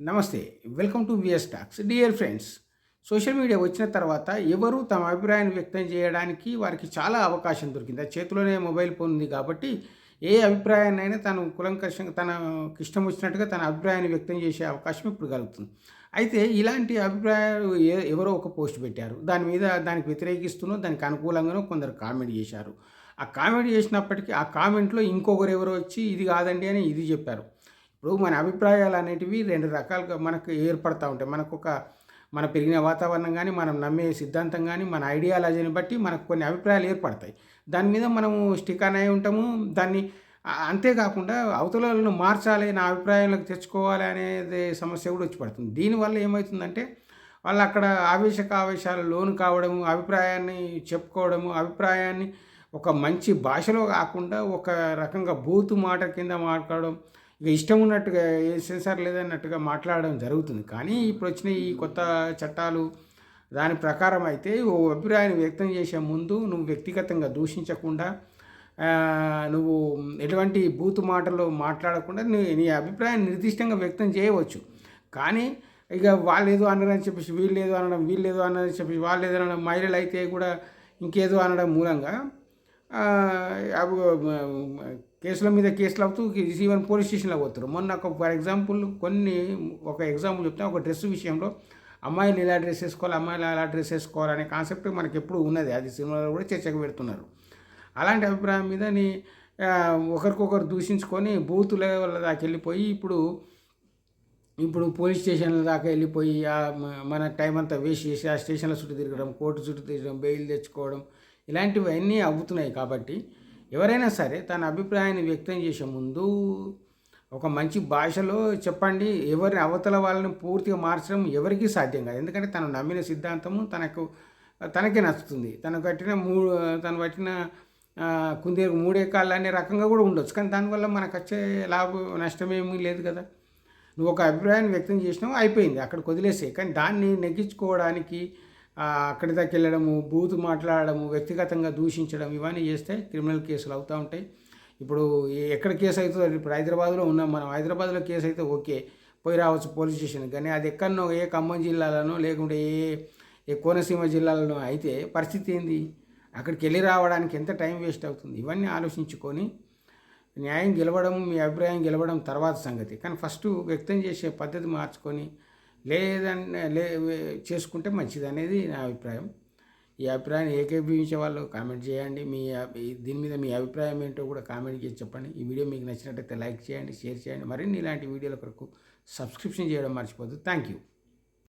నమస్తే. Welcome to VS talks. Dear friends, social media వచ్చిన తర్వాత ఎవరు తమ అభిప్రాయాన్ని వ్యక్తం చేయడానికి వారికి చాలా అవకాశం దొరికింది. ఆ చేతిలోనే మొబైల్ ఫోన్ ఉంది కాబట్టి ఏ అభిప్రాయాన్నైనా తను కులంకషంగా తనకిష్టం వచ్చినట్టుగా తన అభిప్రాయాన్ని వ్యక్తం చేసే అవకాశం ఇప్పుడు కలుగుతుంది. అయితే ఇలాంటి అభిప్రాయాలు ఎవరో ఒక పోస్ట్ పెట్టారు. దాని మీద దానికి వ్యతిరేకిస్తూనో, దానికి అనుకూలంగానో కొందరు కామెంట్ చేశారు. ఆ కామెంట్ చేసినప్పటికీ ఆ కామెంట్‌లో ఇంకొకరు ఎవరో వచ్చి ఇది కాదండి అని ఇది చెప్పారు. ఇప్పుడు మన అభిప్రాయాలు అనేటివి 2 రకాలుగా మనకు ఏర్పడతా ఉంటాయి. మన పెరిగిన వాతావరణం గానీ, మనం నమ్మే సిద్ధాంతం గానీ, మన ఐడియాలజీని బట్టి మనకు కొన్ని అభిప్రాయాలు ఏర్పడతాయి. దాని మీద మనము స్టిక్ అనే ఉంటాము. దాన్ని అంతేకాకుండా అవతలోళ్ళను మార్చాలి, నా అభిప్రాయంలోకి తెచ్చుకోవాలి అనేది సమస్య కూడా వచ్చి పడుతుంది. దీనివల్ల ఏమవుతుందంటే, వాళ్ళక్కడ ఆవేశాలకు లోను కావడము, అభిప్రాయాన్ని చెప్పుకోవడము, అభిప్రాయాన్ని ఒక మంచి భాషలో కాకుండా ఒక రకంగా బూతు మాట కింద మాట్లాడడం, ఇక ఇష్టం ఉన్నట్టుగా ఏ సెన్సార్ లేదన్నట్టుగా మాట్లాడడం జరుగుతుంది. కానీ ఇప్పుడొచ్చిన ఈ కొత్త చట్టాలు దాని ప్రకారం అయితే ఓ అభిప్రాయాన్ని వ్యక్తం చేసే ముందు నువ్వు వ్యక్తిగతంగా దూషించకుండా, నువ్వు ఎటువంటి బూతు మాటలు మాట్లాడకుండా నీ అభిప్రాయాన్ని నిర్దిష్టంగా వ్యక్తం చేయవచ్చు. కానీ ఇక వాళ్ళేదో అన్నారని చెప్పేసి వీళ్ళేదో అనడం, వీళ్ళేదో అన్నారని చెప్పేసి వాళ్ళేదో అనడం, మహిళలైతే కూడా ఇంకేదో అనడం మూలంగా అవి కేసుల మీద కేసులు అవుతూ ఈవెన్ పోలీస్ స్టేషన్‌లోకి పోతుర్రు. మొన్న ఫర్ ఎగ్జాంపుల్ ఒక ఎగ్జాంపుల్ చెప్తాను. ఒక డ్రెస్ విషయంలో అమ్మాయిలు ఇలా డ్రెస్ ఏసుకోవాలి, అమ్మాయిలు అలా డ్రెస్ ఏసుకోవాలనే కాన్సెప్ట్ మనకెప్పుడు ఉన్నది. అది సినిమాలో కూడా చర్చకు పెడుతున్నారు. అలాంటి అభిప్రాయం మీద ఒకరికొకరు దూషించుకొని బూత్ లెవెల్ దాకా వెళ్ళిపోయి ఇప్పుడు పోలీస్ స్టేషన్ల దాకా వెళ్ళిపోయి మన టైం అంతా వేస్ట్ చేసి ఆ స్టేషన్ల చుట్టూ తిరగడం, కోర్టు చుట్టూ తిరగడం, బెయిల్ తెచ్చుకోవడం ఇలాంటివన్నీ అవుతున్నాయి. కాబట్టి ఎవరైనా సరే తన అభిప్రాయాన్ని వ్యక్తం చేసే ముందు ఒక మంచి భాషలో చెప్పండి. అవతల వాళ్ళని పూర్తిగా మార్చడం ఎవరికీ సాధ్యం కాదు. ఎందుకంటే తను నమ్మిన సిద్ధాంతము తనకే నచ్చుతుంది. తను పట్టిన కుందేలుకు మూడే కాళ్ళు అనే రకంగా కూడా ఉండొచ్చు. కానీ దానివల్ల మనకొచ్చే నష్టమేమీ లేదు కదా. నువ్వు ఒక అభిప్రాయాన్ని వ్యక్తం చేసినావు, అయిపోయింది, అక్కడికి వదిలేసేయి. కానీ దాన్ని నెగ్గించుకోవడానికి అక్కడి దాకా వెళ్ళడము, బూతు మాట్లాడడము, వ్యక్తిగతంగా దూషించడం ఇవన్నీ చేస్తే క్రిమినల్ కేసులు అవుతూ ఉంటాయి. ఇప్పుడు ఎక్కడ కేసు అవుతుందో, ఇప్పుడు హైదరాబాద్లో ఉన్నాం మనం. హైదరాబాద్లో కేసు అయితే ఓకే, పోయి రావచ్చు పోలీస్ స్టేషన్కి. కానీ అది ఎక్కడనో ఏ ఖమ్మం జిల్లాలోనో లేకుంటే ఏ కోనసీమ జిల్లాలోనో అయితే పరిస్థితి ఏంది? అక్కడికి వెళ్ళి రావడానికి ఎంత టైం వేస్ట్ అవుతుంది? ఇవన్నీ ఆలోచించుకొని న్యాయం గెలవడం, మీ అభిప్రాయం గెలవడం తర్వాత సంగతి. కానీ ఫస్ట్ వ్యక్తం చేసే పద్ధతి మార్చుకొని చేసుకుంటే మంచిది అనేది నా అభిప్రాయం. ఈ అభిప్రాయాన్ని ఏకీభవించే వాళ్ళు కామెంట్ చేయండి. దీని మీద మీ అభిప్రాయం ఏంటో కూడా కామెంట్ చేసి చెప్పండి. ఈ వీడియో మీకు నచ్చినట్టయితే లైక్ చేయండి, షేర్ చేయండి. మరిన్ని ఇలాంటి వీడియోల కొరకు సబ్స్క్రిప్షన్ చేయడం మర్చిపోద్దు. Thank you.